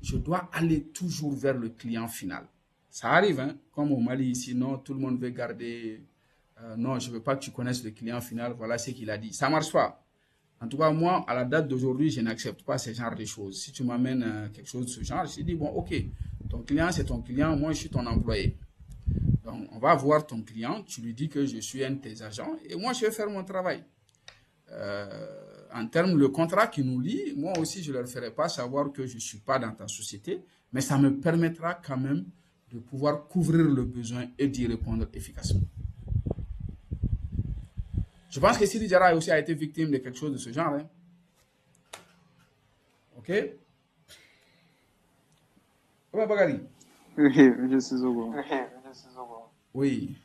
je dois aller toujours vers le client final. Ça arrive, hein, comme au Mali ici, non, tout le monde veut garder, non, je ne veux pas que tu connaisses le client final, voilà ce qu'il a dit. Ça ne marche pas. En tout cas, moi, à la date d'aujourd'hui, je n'accepte pas ce genre de choses. Si tu m'amènes quelque chose de ce genre, je dis, bon, ok, ton client, c'est ton client, moi, je suis ton employé. Donc, on va voir ton client, tu lui dis que je suis un de tes agents et moi, je vais faire mon travail. En termes le contrat qui nous lie, moi aussi, je ne leur ferai pas savoir que je ne suis pas dans ta société, mais ça me permettra quand même de pouvoir couvrir le besoin et d'y répondre efficacement. Je pense que Sidi Diarra aussi a été victime de quelque chose de ce genre. Hein. Ok? Bagari. Oui, je suis au courant. Oui.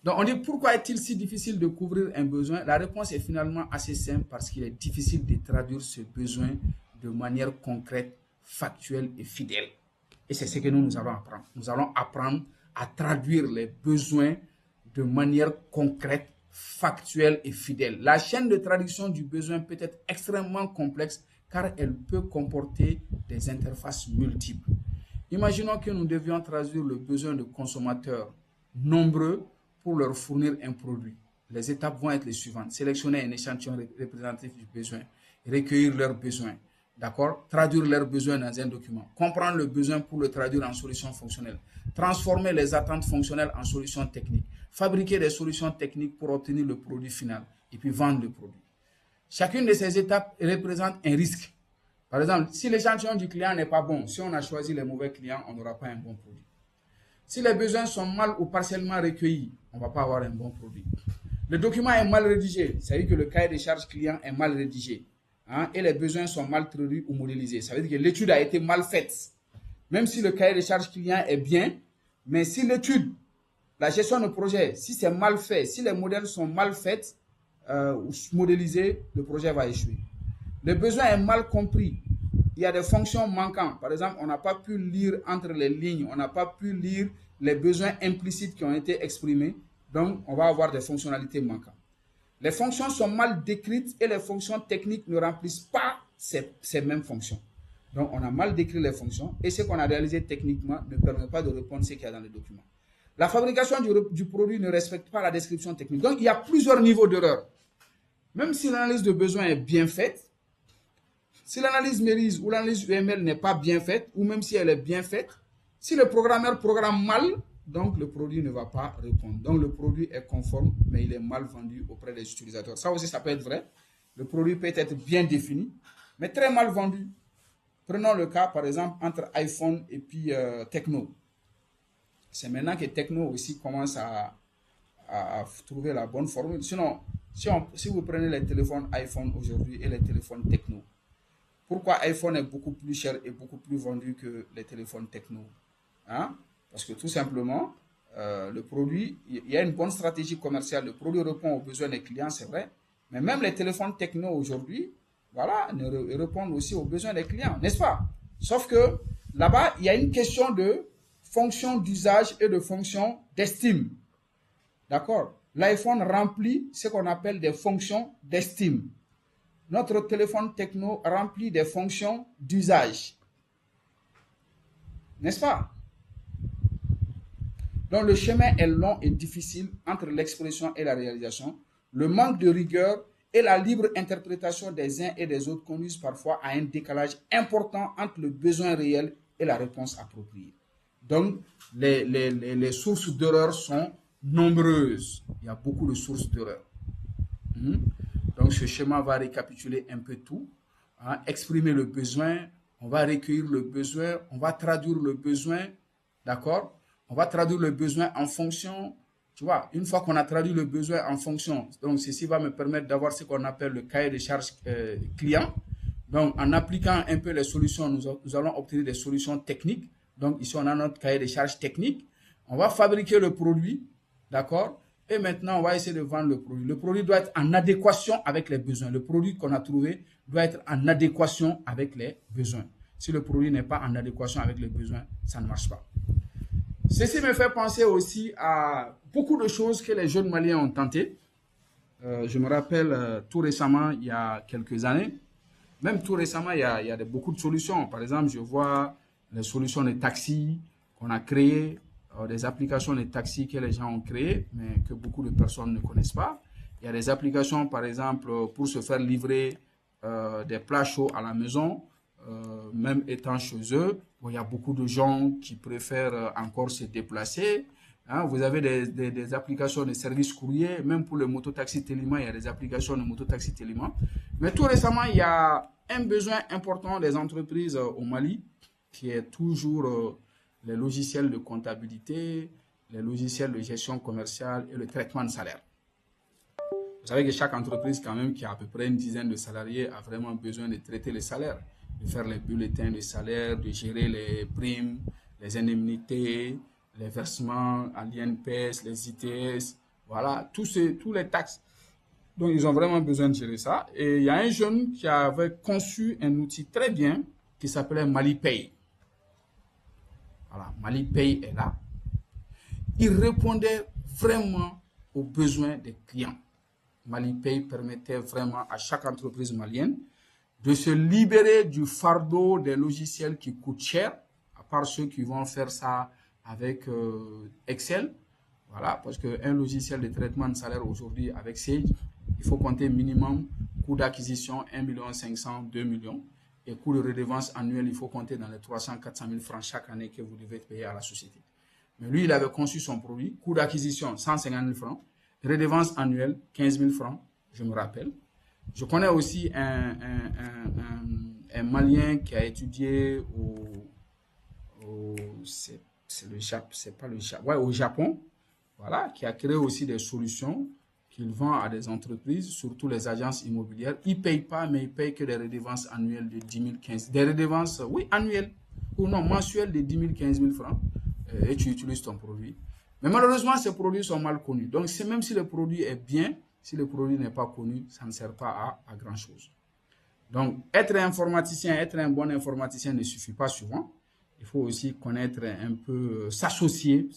Donc, on dit pourquoi est-il si difficile de couvrir un besoin? La réponse est finalement assez simple parce qu'il est difficile de traduire ce besoin de manière concrète, factuelle et fidèle. Et c'est ce que nous allons apprendre. Nous allons apprendre à traduire les besoins de manière concrète, factuelle et fidèle. La chaîne de traduction du besoin peut être extrêmement complexe car elle peut comporter des interfaces multiples. Imaginons que nous devions traduire le besoin de consommateurs nombreux pour leur fournir un produit. Les étapes vont être les suivantes. Sélectionner un échantillon représentatif du besoin, recueillir leurs besoins, d'accord? Traduire leurs besoins dans un document, comprendre le besoin pour le traduire en solution fonctionnelle, transformer les attentes fonctionnelles en solutions techniques, fabriquer des solutions techniques pour obtenir le produit final et puis vendre le produit. Chacune de ces étapes représente un risque. Par exemple, si l'échantillon du client n'est pas bon, si on a choisi les mauvais clients, on n'aura pas un bon produit. Si les besoins sont mal ou partiellement recueillis, on ne va pas avoir un bon produit. Le document est mal rédigé, ça veut dire que le cahier des charges client est mal rédigé. Hein, et les besoins sont mal traduits ou modélisés. Ça veut dire que l'étude a été mal faite. Même si le cahier des charges client est bien, mais si l'étude, la gestion de projet, si c'est mal fait, si les modèles sont mal faits ou modélisés, le projet va échouer. Le besoin est mal compris. Il y a des fonctions manquantes. Par exemple, on n'a pas pu lire entre les lignes, on n'a pas pu lire les besoins implicites qui ont été exprimés. Donc, on va avoir des fonctionnalités manquantes. Les fonctions sont mal décrites et les fonctions techniques ne remplissent pas ces mêmes fonctions. Donc, on a mal décrit les fonctions et ce qu'on a réalisé techniquement ne permet pas de répondre à ce qu'il y a dans le document. La fabrication du produit ne respecte pas la description technique. Donc, il y a plusieurs niveaux d'erreur. Même si l'analyse de besoin est bien faite, si l'analyse MERIS ou l'analyse UML n'est pas bien faite, ou même si elle est bien faite, si le programmeur programme mal, donc le produit ne va pas répondre. Donc le produit est conforme, mais il est mal vendu auprès des utilisateurs. Ça aussi, ça peut être vrai. Le produit peut être bien défini, mais très mal vendu. Prenons le cas, par exemple, entre iPhone et puis Tecno. C'est maintenant que Tecno aussi commence à trouver la bonne formule. Sinon, si vous prenez les téléphones iPhone aujourd'hui et les téléphones Tecno, pourquoi iPhone est beaucoup plus cher et beaucoup plus vendu que les téléphones Tecno? Hein? Parce que tout simplement, le produit, il y a une bonne stratégie commerciale. Le produit répond aux besoins des clients, c'est vrai. Mais même les téléphones Tecno aujourd'hui, voilà, répondent aussi aux besoins des clients, n'est-ce pas? Sauf que là-bas, il y a une question de fonction d'usage et de fonction d'estime. D'accord? L'iPhone remplit ce qu'on appelle des fonctions d'estime. Notre téléphone Tecno remplit des fonctions d'usage. N'est-ce pas? Donc le chemin est long et difficile entre l'expression et la réalisation. Le manque de rigueur et la libre interprétation des uns et des autres conduisent parfois à un décalage important entre le besoin réel et la réponse appropriée. Donc les sources d'erreur sont nombreuses. Il y a beaucoup de sources d'erreur. Donc, ce schéma va récapituler un peu tout, hein, exprimer le besoin, on va recueillir le besoin, on va traduire le besoin, d'accord? On va traduire le besoin en fonction, tu vois, une fois qu'on a traduit le besoin en fonction, donc ceci va me permettre d'avoir ce qu'on appelle le cahier des charges client. Donc, en appliquant un peu les solutions, nous allons obtenir des solutions techniques. Donc, ici, on a notre cahier des charges techniques. On va fabriquer le produit, d'accord? Et maintenant, on va essayer de vendre le produit. Le produit doit être en adéquation avec les besoins. Le produit qu'on a trouvé doit être en adéquation avec les besoins. Si le produit n'est pas en adéquation avec les besoins, ça ne marche pas. Ceci me fait penser aussi à beaucoup de choses que les jeunes Maliens ont tenté. Je me rappelle tout récemment, il y a quelques années, Même tout récemment, il y a beaucoup de solutions. Par exemple, je vois les solutions de taxi qu'on a créées, des applications de taxi que les gens ont créées, mais que beaucoup de personnes ne connaissent pas. Il y a des applications, par exemple, pour se faire livrer des plats chauds à la maison, même étant chez eux. Bon, il y a beaucoup de gens qui préfèrent encore se déplacer. Hein, vous avez des applications de services courriers, même pour le mototaxi Télima, il y a des applications de mototaxi Télima. Mais tout récemment, il y a un besoin important des entreprises au Mali, qui est toujours les logiciels de comptabilité, les logiciels de gestion commerciale et le traitement de salaire. Vous savez que chaque entreprise, quand même, qui a à peu près une dizaine de salariés, a vraiment besoin de traiter les salaires, de faire les bulletins de salaire, de gérer les primes, les indemnités, les versements à l'INPS, les ITS, voilà, tous les taxes. Donc, ils ont vraiment besoin de gérer ça. Et il y a un jeune qui avait conçu un outil très bien qui s'appelait MaliPay. Voilà, MaliPay est là. Il répondait vraiment aux besoins des clients. MaliPay permettait vraiment à chaque entreprise malienne de se libérer du fardeau des logiciels qui coûtent cher, à part ceux qui vont faire ça avec Excel. Voilà, parce qu'un logiciel de traitement de salaire aujourd'hui avec Sage, il faut compter minimum coût d'acquisition 1,5 million, 2 millions. Et coût de redevance annuel, il faut compter dans les 300-400 000 francs chaque année que vous devez payer à la société. Mais lui, il avait conçu son produit, coût d'acquisition 150 000 francs, redevance annuelle 15 000 francs, je me rappelle. Je connais aussi un Malien qui a étudié au Japon, voilà, qui a créé aussi des solutions qu'il vend à des entreprises, surtout les agences immobilières. Ils ne payent pas, mais ils payent que des redevances annuelles de 10 000, 15 000. Des redevances, oui, annuelles, ou non, mensuelles de 10 000, 15 000 francs, et tu utilises ton produit. Mais malheureusement, ces produits sont mal connus. Donc, même si le produit est bien, si le produit n'est pas connu, ça ne sert pas à grand-chose. Donc, être informaticien, être un bon informaticien ne suffit pas souvent. Il faut aussi connaître un peu, s'associer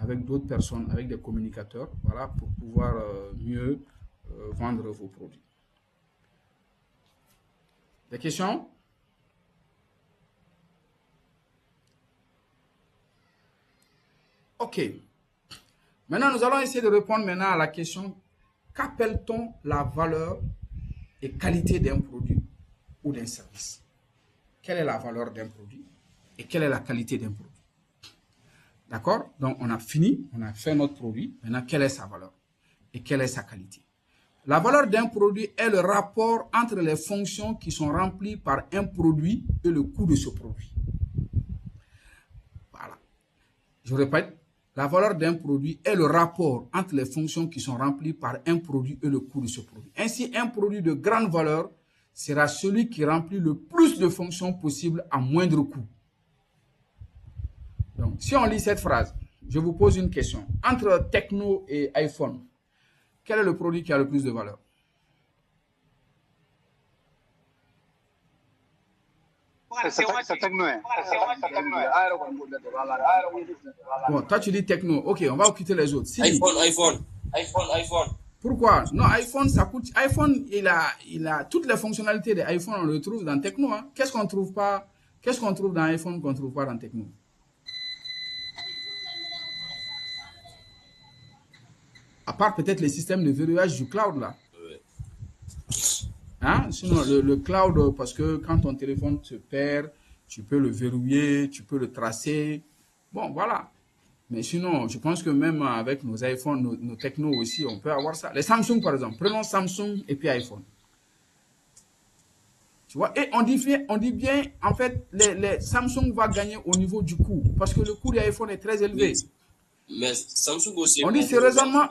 avec d'autres personnes, avec des communicateurs, voilà, pour pouvoir mieux vendre vos produits. Des questions? Ok. Maintenant, nous allons essayer de répondre maintenant à la question, qu'appelle-t-on la valeur et qualité d'un produit ou d'un service? Quelle est la valeur d'un produit et quelle est la qualité d'un produit? D'accord? Donc, on a fini, on a fait notre produit. Maintenant, quelle est sa valeur et quelle est sa qualité? La valeur d'un produit est le rapport entre les fonctions qui sont remplies par un produit et le coût de ce produit. Voilà. Je répète, la valeur d'un produit est le rapport entre les fonctions qui sont remplies par un produit et le coût de ce produit. Ainsi, un produit de grande valeur sera celui qui remplit le plus de fonctions possibles à moindre coût. Donc, si on lit cette phrase, je vous pose une question. Entre Tecno et iPhone, quel est le produit qui a le plus de valeur? Bon, toi tu dis Tecno. Ok, on va occulter les autres. Si iPhone. Pourquoi? Non, iPhone, ça coûte. iPhone, il a toutes les fonctionnalités de iPhone, on le trouve dans Tecno. Hein. Qu'est-ce qu'on trouve dans iPhone qu'on ne trouve pas dans Tecno? À part peut-être les systèmes de verrouillage du cloud là. Hein? Sinon, le cloud, parce que quand ton téléphone se perd, tu peux le verrouiller, tu peux le tracer. Bon, voilà. Mais sinon, je pense que même avec nos iPhones, nos technos aussi, on peut avoir ça. Les Samsung, par exemple. Prenons Samsung et puis iPhone. Tu vois, et on dit bien, en fait, les Samsung va gagner au niveau du coût. Parce que le coût des iPhone est très élevé. Mais Samsung aussi. On dit c'est raisonnement.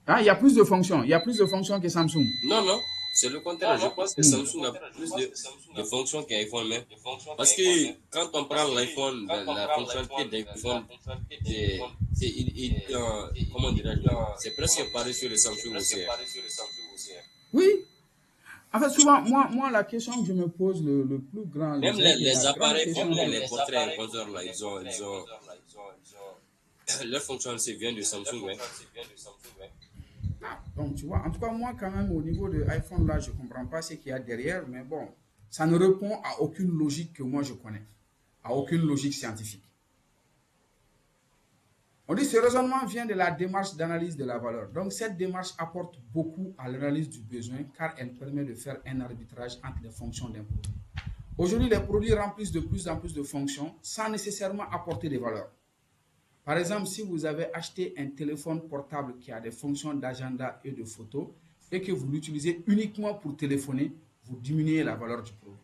Hein, il y a plus de fonctions. Il y a plus de fonctions que Samsung. Non. C'est le contraire. Je pense que Samsung a plus de fonctions qu'iPhone. Parce que quand on prend l'iPhone, la fonctionnalité d'iPhone, comment dirais-je, c'est presque pareil sur le Samsung aussi. Oui. En fait, souvent, moi, la question que je me pose le plus grand... Même les appareils, les portraits imposeurs, là, ils ont leur fonctionnalité vient de Samsung. Ah, donc, tu vois, en tout cas, moi, quand même, au niveau de iPhone, là, je ne comprends pas ce qu'il y a derrière, mais bon, ça ne répond à aucune logique que moi je connais, à aucune logique scientifique. On dit que ce raisonnement vient de la démarche d'analyse de la valeur. Donc, cette démarche apporte beaucoup à l'analyse du besoin car elle permet de faire un arbitrage entre les fonctions d'un produit. Aujourd'hui, les produits remplissent de plus en plus de fonctions sans nécessairement apporter des valeurs. Par exemple, si vous avez acheté un téléphone portable qui a des fonctions d'agenda et de photos et que vous l'utilisez uniquement pour téléphoner, vous diminuez la valeur du produit.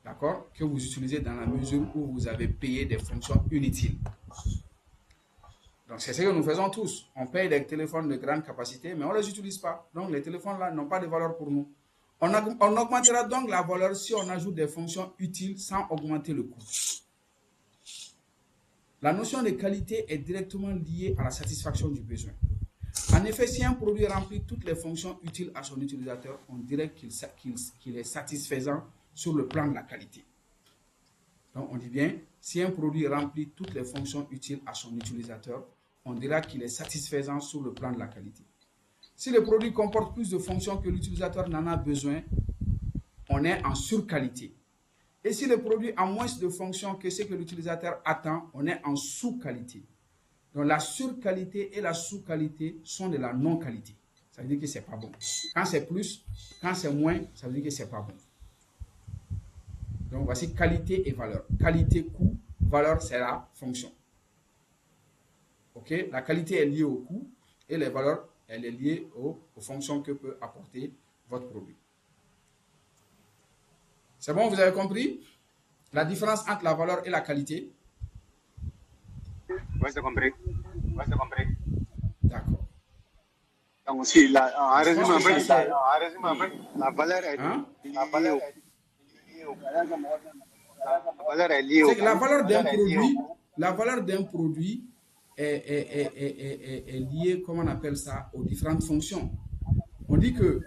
D'accord? Que vous utilisez dans la mesure où vous avez payé des fonctions inutiles. Donc, c'est ce que nous faisons tous. On paye des téléphones de grande capacité, mais on ne les utilise pas. Donc, les téléphones-là n'ont pas de valeur pour nous. On augmentera donc la valeur si on ajoute des fonctions utiles sans augmenter le coût. La notion de qualité est directement liée à la satisfaction du besoin. En effet, si un produit remplit toutes les fonctions utiles à son utilisateur, on dirait qu'il est satisfaisant sur le plan de la qualité. Donc, on dit bien, si un produit remplit toutes les fonctions utiles à son utilisateur, on dira qu'il est satisfaisant sur le plan de la qualité. Si le produit comporte plus de fonctions que l'utilisateur n'en a besoin, on est en surqualité. Et si le produit a moins de fonctions que ce que l'utilisateur attend, on est en sous-qualité. Donc la surqualité et la sous-qualité sont de la non-qualité. Ça veut dire que ce n'est pas bon. Quand c'est plus, quand c'est moins, ça veut dire que ce n'est pas bon. Donc voici qualité et valeur. Qualité, coût, valeur, c'est la fonction. Ok? La qualité est liée au coût et les valeurs, elle est liée aux fonctions que peut apporter votre produit. C'est bon, vous avez compris la différence entre la valeur et la qualité? Oui, c'est compris. Oui, c'est compris. D'accord. Donc, si en résumé, la valeur est liée au la valeur d'un produit est liée, comment on appelle ça, aux différentes fonctions. On dit que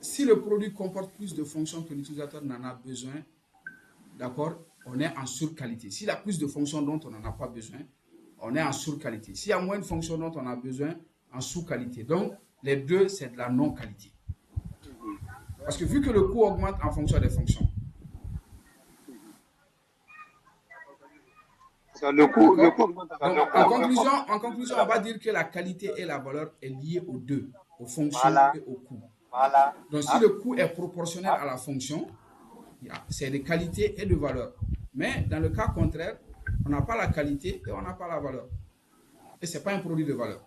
si le produit comporte plus de fonctions que l'utilisateur n'en a besoin, d'accord, on est en surqualité. S'il a plus de fonctions dont on n'en a pas besoin, on est en surqualité. S'il y a moins de fonctions dont on a besoin, en sous-qualité. Donc, les deux, c'est de la non-qualité. Parce que vu que le coût augmente en fonction des fonctions. Le coût augmente. Donc, en conclusion, on va dire que la qualité et la valeur est liée aux deux, aux fonctions et au coût. Donc, si le coût est proportionnel à la fonction, c'est de qualité et de valeur. Mais dans le cas contraire, on n'a pas la qualité et on n'a pas la valeur. Et ce n'est pas un produit de valeur.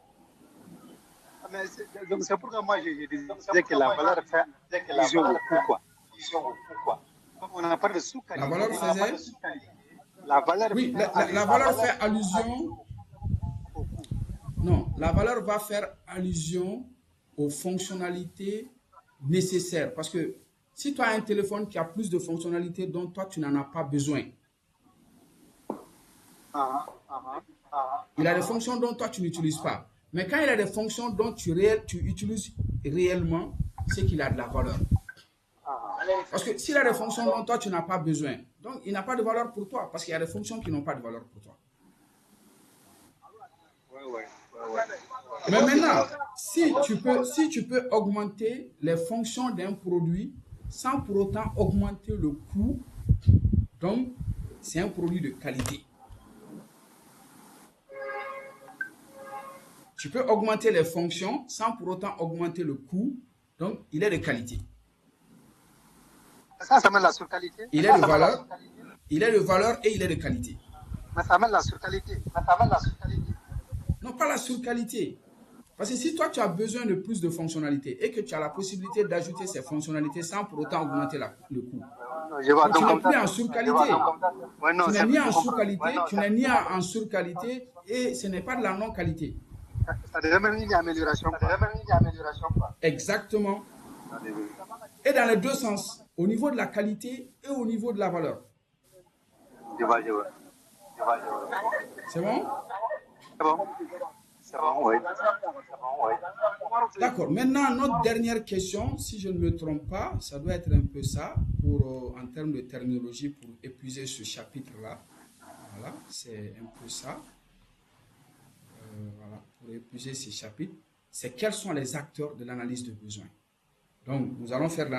Donc c'est pourquoi moi je disais que la valeur fait allusion au coût, quoi. Donc on n'a pas de sous-qualité. La valeur faisait... La valeur, oui, la valeur fait allusion... Non, la valeur va faire allusion aux fonctionnalités nécessaires. Parce que si tu as un téléphone qui a plus de fonctionnalités dont toi, tu n'en as pas besoin, il a des fonctions dont toi, tu n'utilises pas. Mais quand il a des fonctions dont tu utilises réellement, c'est qu'il a de la valeur. Parce que s'il a des fonctions dont toi, tu n'as pas besoin, donc il n'a pas de valeur pour toi, parce qu'il y a des fonctions qui n'ont pas de valeur pour toi. Mais maintenant, si tu peux augmenter les fonctions d'un produit sans pour autant augmenter le coût, donc c'est un produit de qualité. Tu peux augmenter les fonctions sans pour autant augmenter le coût, donc il est de qualité. Ça s'appelle la surqualité. Il est de valeur, il est de valeur et il est de qualité. Mais ça s'appelle la surqualité. Non, pas la surqualité. Parce que si toi, tu as besoin de plus de fonctionnalités et que tu as la possibilité d'ajouter ces fonctionnalités sans pour autant augmenter le coût, donc tu n'es plus en surqualité. Tu n'es ni en sous-qualité, tu n'es ni en surqualité et ce n'est pas de la non-qualité. Ça devient une amélioration. Exactement. Et dans les deux sens, au niveau de la qualité et au niveau de la valeur. C'est bon? C'est bon, oui. D'accord. Maintenant, notre dernière question, si je ne me trompe pas, ça doit être un peu ça, en termes de terminologie, pour épuiser ce chapitre-là. Voilà, c'est un peu ça. voilà, pour épuiser ces chapitres, c'est quels sont les acteurs de l'analyse de besoins. Donc, nous allons faire